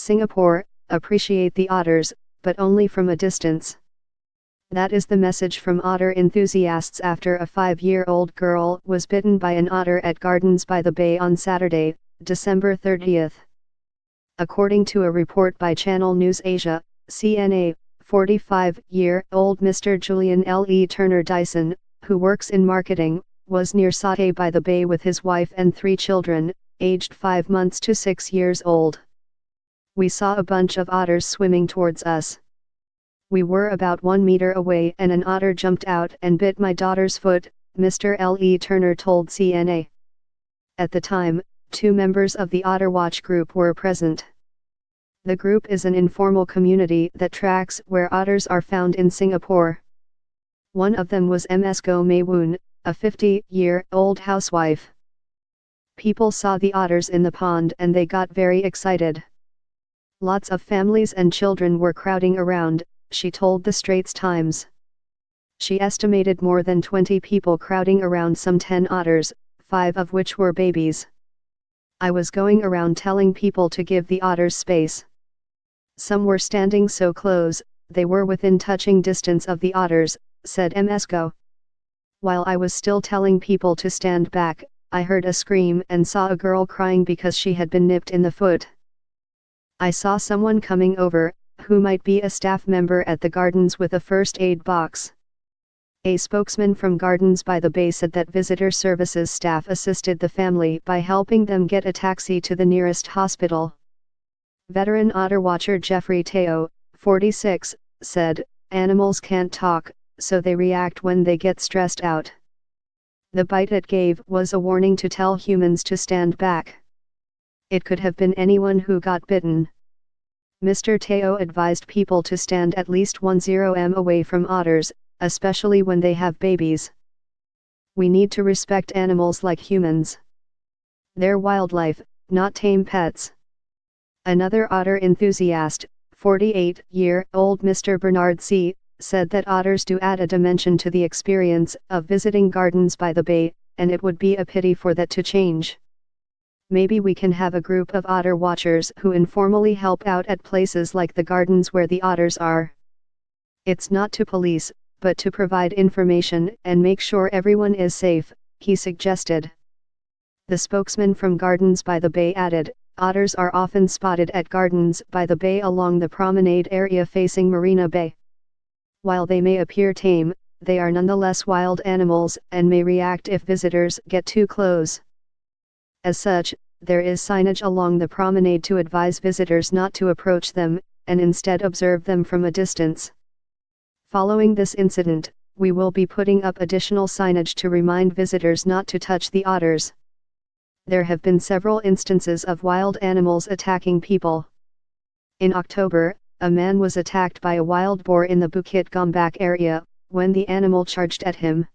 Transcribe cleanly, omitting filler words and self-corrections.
Singapore, appreciate the otters, but only from a distance. That is the message from otter enthusiasts after a 5-year-old girl was bitten by an otter at Gardens by the Bay on Saturday, December 30th. According to a report by Channel News Asia, CNA, 45-year-old Mr. Julian L.E. Turner Dyson, who works in marketing, was near Satay by the Bay with his wife and 3 children, aged 5 months to 6 years old. We saw a bunch of otters swimming towards us. We were about 1 meter away and an otter jumped out and bit my daughter's foot, Mr. L.E. Turner told CNA. At the time, 2 members of the Otter Watch group were present. The group is an informal community that tracks where otters are found in Singapore. One of them was Ms. Goh Mei Woon, a 50-year-old housewife. People saw the otters in the pond and they got very excited. Lots of families and children were crowding around, she told the Straits Times. She estimated more than 20 people crowding around some 10 otters, 5 of which were babies. I was going around telling people to give the otters space. Some were standing so close, they were within touching distance of the otters, said Ms. Goh. While I was still telling people to stand back, I heard a scream and saw a girl crying because she had been nipped in the foot. I saw someone coming over, who might be a staff member at the Gardens with a first aid box. A spokesman from Gardens by the Bay said that visitor services staff assisted the family by helping them get a taxi to the nearest hospital. Veteran otter watcher Jeffrey Teo, 46, said, "Animals can't talk, so they react when they get stressed out. The bite it gave was a warning to tell humans to stand back. It could have been anyone who got bitten." Mr. Teo advised people to stand at least 10 m away from otters, especially when they have babies. We need to respect animals like humans. They're wildlife, not tame pets. Another otter enthusiast, 48-year-old Mr. Bernard C., said that otters do add a dimension to the experience of visiting Gardens by the Bay, and it would be a pity for that to change. Maybe we can have a group of otter watchers who informally help out at places like the Gardens where the otters are. It's not to police, but to provide information and make sure everyone is safe, he suggested. The spokesman from Gardens by the Bay added, otters are often spotted at Gardens by the Bay along the promenade area facing Marina Bay. While they may appear tame, they are nonetheless wild animals and may react if visitors get too close. As such, there is signage along the promenade to advise visitors not to approach them, and instead observe them from a distance. Following this incident, we will be putting up additional signage to remind visitors not to touch the otters. There have been several instances of wild animals attacking people. In October, a man was attacked by a wild boar in the Bukit Gombak area, when the animal charged at him.